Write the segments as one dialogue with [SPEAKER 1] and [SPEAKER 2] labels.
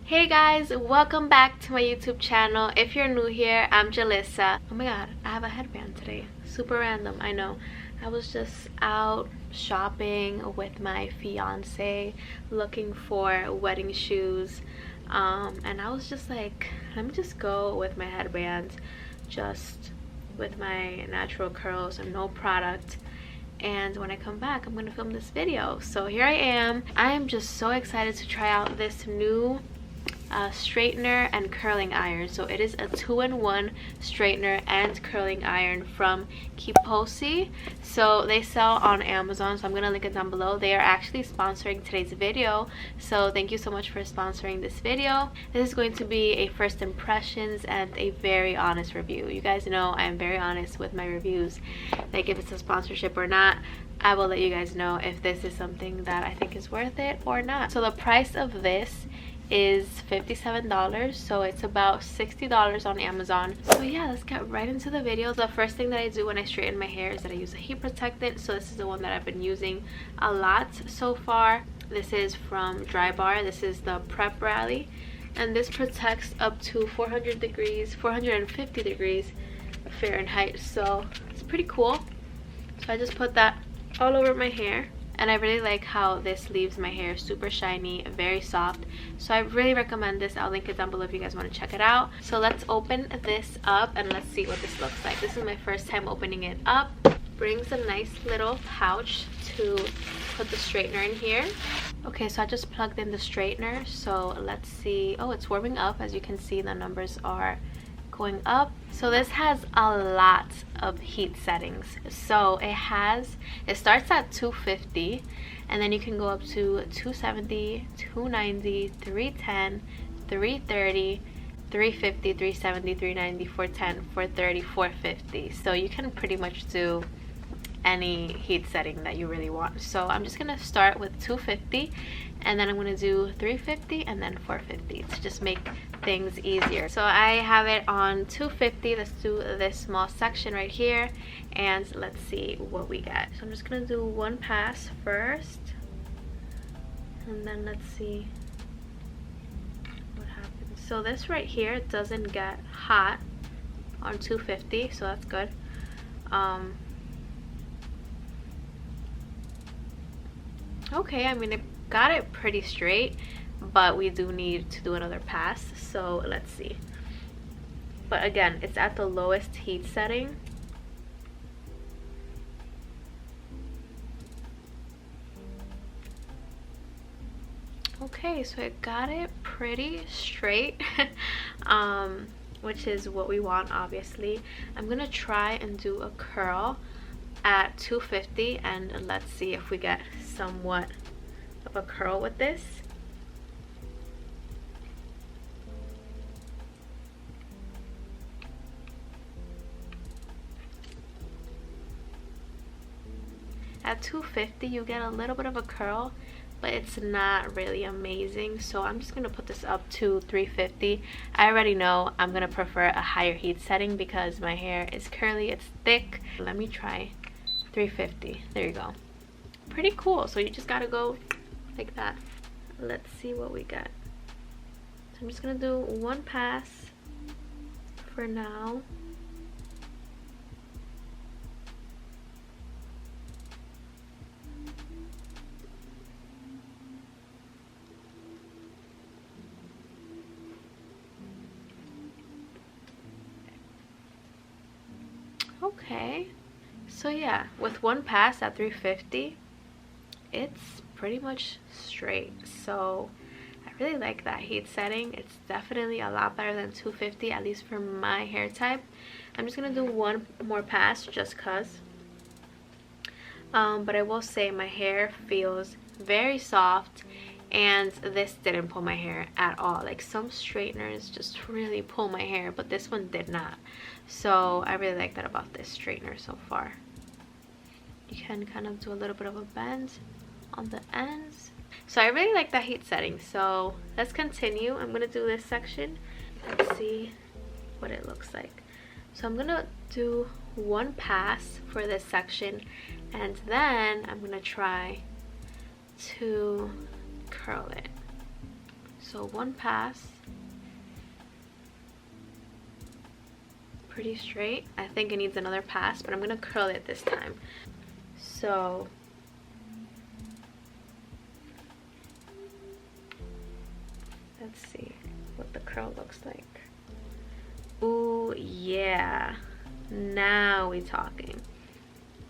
[SPEAKER 1] Hey guys, welcome back to my YouTube channel. If you're new here, I'm Julissa. Oh my god, I have a headband today. Super random, I know. I was just out shopping with my fiance looking for wedding shoes. And I was just like, let me just go with my headband, just with my natural curls and no product. And when I come back, I'm gonna film this video. So here I am. I am just so excited to try out this new straightener and curling iron. So it is a 2-in-1 straightener and curling iron from Kipozi. So they sell on Amazon, so I'm gonna link it down below. They are actually sponsoring today's video, so thank you so much for sponsoring this video. This is going to be a first impressions and a very honest review. You guys know I am very honest with my reviews. Like if it's a sponsorship or not, I will let you guys know if this is something that I think is worth it or not. So the price of this is $57, so it's about $60 on Amazon. So yeah, let's get right into the video. The first thing that I do when I straighten my hair is that I use a heat protectant. So this is the one that I've been using a lot so far. This is from Drybar. This is the Prep Rally, and this protects up to 450 degrees Fahrenheit, so it's pretty cool. So I just put that all over my hair. And I really like how this leaves my hair super shiny, very soft. So I really recommend this. I'll link it down below if you guys want to check it out. So let's open this up and let's see what this looks like. This is my first time opening it up. Brings a nice little pouch to put the straightener in here. Okay, so I just plugged in the straightener. So let's see. Oh, it's warming up. As you can see, the numbers are going up. So this has a lot of heat settings. So it starts at 250, and then you can go up to 270, 290, 310, 330, 350, 370, 390, 410, 430, 450. So you can pretty much do any heat setting that you really want. So I'm just gonna start with 250, and then I'm gonna do 350 and then 450 to just make things easier. So I have it on 250. Let's do this small section right here and let's see what we get. So I'm just gonna do one pass first, and then let's see what happens. So this right here doesn't get hot on 250, so that's good. Okay, I mean, it got it pretty straight, but we do need to do another pass, so let's see. But again, it's at the lowest heat setting. Okay, so it got it pretty straight, which is what we want, obviously. I'm gonna try and do a curl at 250, and let's see if we get somewhat of a curl with this. At 250 you get a little bit of a curl, but it's not really amazing, so I'm just gonna put this up to 350. I already know I'm gonna prefer a higher heat setting because my hair is curly, it's thick. Let me try 350. There you go. Pretty cool. So you just gotta go like that. Let's see what we get. So I'm just gonna do one pass for now. Okay, so yeah, with one pass at 350, it's pretty much straight. So I really like that heat setting. It's definitely a lot better than 250, at least for my hair type. I'm just gonna do one more pass just cause. But I will say my hair feels very soft, and this didn't pull my hair at all. Like some straighteners just really pull my hair, but this one did not. So I really like that about this straightener so far. You can kind of do a little bit of a bend on the ends. So I really like that heat setting. So let's continue. I'm gonna do this section and see what it looks like. So I'm gonna do one pass for this section, and then I'm gonna try to curl it. So one pass, pretty straight. I think it needs another pass, but I'm gonna curl it this time. So let's see what the curl looks like. Ooh, yeah, now we talking.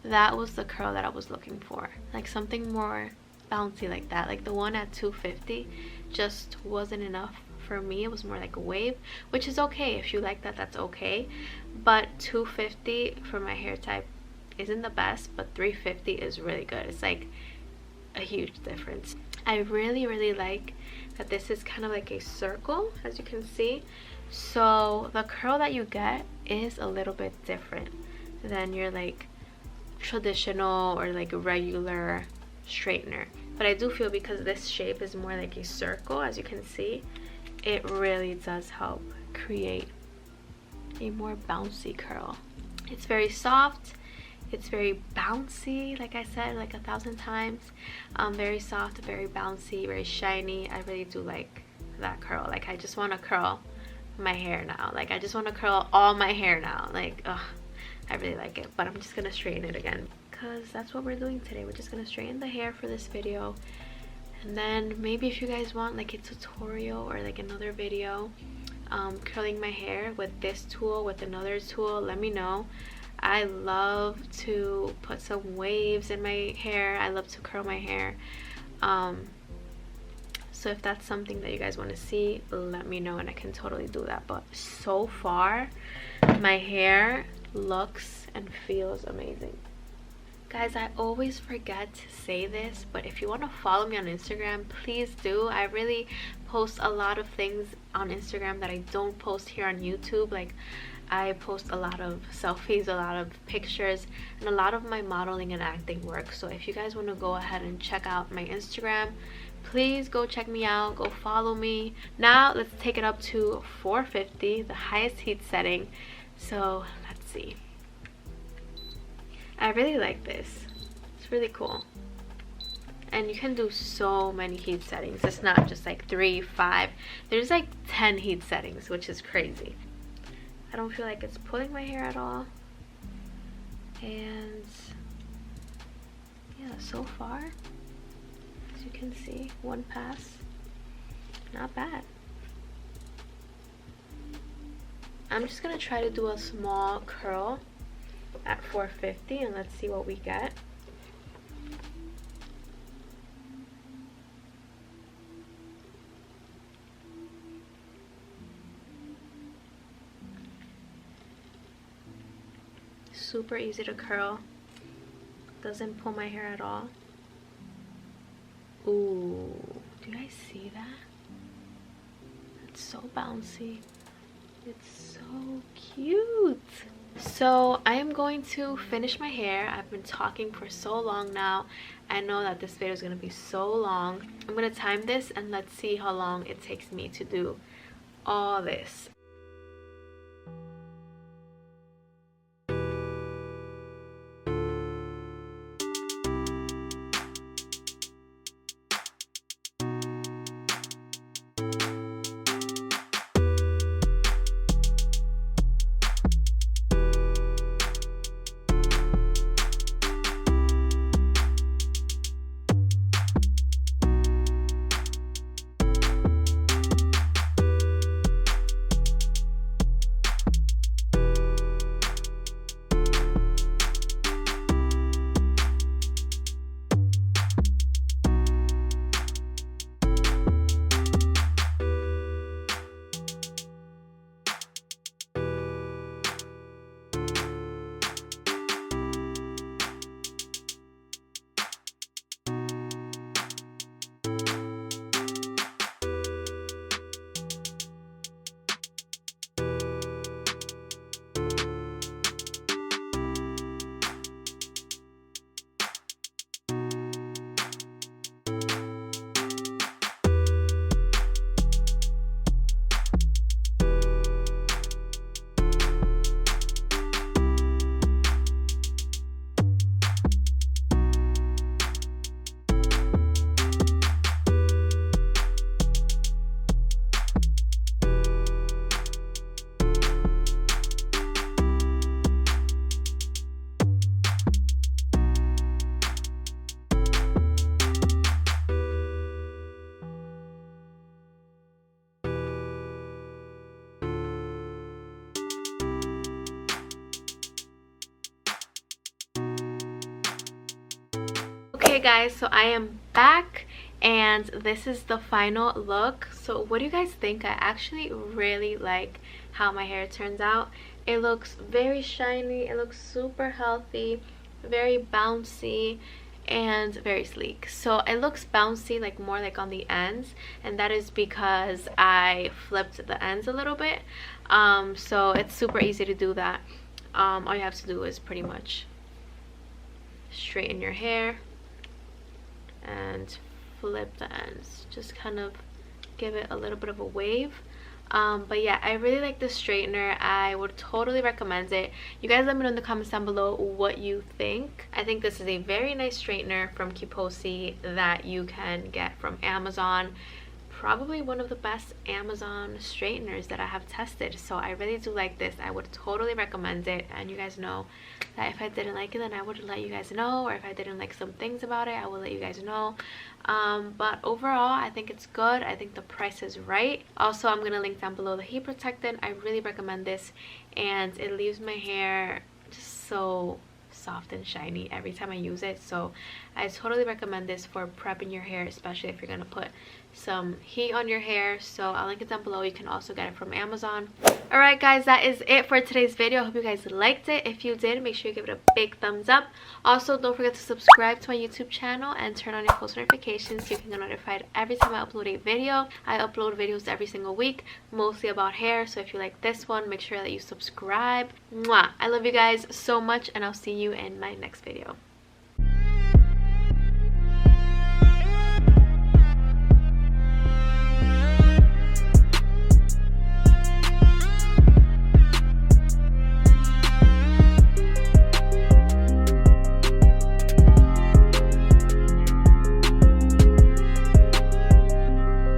[SPEAKER 1] That was the curl that I was looking for, like something more bouncy like that. Like the one at 250 just wasn't enough for me. It was more like a wave, which is okay. If you like that, that's okay, but 250 for my hair type isn't the best, but 350 is really good. It's like a huge difference. I really like that this is kind of like a circle, as you can see. So the curl that you get is a little bit different than your like traditional or like regular straightener. But I do feel because this shape is more like a circle, as you can see, it really does help create a more bouncy curl. It's very soft, it's very bouncy, like I said like 1,000 times. Very soft, very bouncy, very shiny. I really do like that curl. Like I just want to curl my hair now. Like I just want to curl all my hair now. Like ugh, I really like it. But I'm just gonna straighten it again because that's what we're doing today. We're just gonna straighten the hair for this video, and then maybe if you guys want like a tutorial or like another video curling my hair with this tool, with another tool, let me know. I love to put some waves in my hair. I love to curl my hair. So if that's something that you guys want to see, let me know and I can totally do that. But so far my hair looks and feels amazing. Guys, I always forget to say this, but if you want to follow me on Instagram, please do. I really post a lot of things on Instagram that I don't post here on YouTube. Like I post a lot of selfies, a lot of pictures, and a lot of my modeling and acting work. So if you guys want to go ahead and check out my Instagram, please go check me out, go follow me. Now let's take it up to 450, the highest heat setting. So let's see. I really like this. It's really cool. And you can do so many heat settings. It's not just like 3, 5. There's like 10 heat settings, which is crazy. I don't feel like it's pulling my hair at all. And yeah, so far, as you can see, one pass, not bad. I'm just gonna try to do a small curl at 450 and let's see what we get. Super easy to curl, doesn't pull my hair at all. Ooh, do you guys see that? It's so bouncy. It's so cute. So I am going to finish my hair. I've been talking for so long now. I know that this video is going to be so long. I'm going to time this and let's see how long it takes me to do all this. Okay guys, so I am back and this is the final look. So what do you guys think? I actually really like how my hair turns out. It looks very shiny, it looks super healthy, very bouncy, and very sleek. So it looks bouncy, like more like on the ends, and that is because I flipped the ends a little bit. So it's super easy to do that. All you have to do is pretty much straighten your hair and flip the ends, just kind of give it a little bit of a wave. But yeah, I really like this straightener. I would totally recommend it. You guys let me know in the comments down below what you think. I think this is a very nice straightener from Kipozi that you can get from Amazon. Probably one of the best Amazon straighteners that I have tested. So I really do like this. I would totally recommend it. And you guys know that if I didn't like it, then I would let you guys know. Or if I didn't like some things about it, I will let you guys know. But overall, I think it's good. I think the price is right. Also, I'm going to link down below the heat protectant. I really recommend this. And it leaves my hair just so soft and shiny every time I use it. So I totally recommend this for prepping your hair, especially if you're going to put some heat on your hair. So I'll link it down below. You can also get it from Amazon. Alright guys, that is it for today's video. I hope you guys liked it. If you did, make sure you give it a big thumbs up. Also, don't forget to subscribe to my YouTube channel and turn on your post notifications so you can get notified every time I upload a video. I upload videos every single week, mostly about hair. So if you like this one, make sure that you subscribe. Mwah! I love you guys so much, and I'll see you in my next video.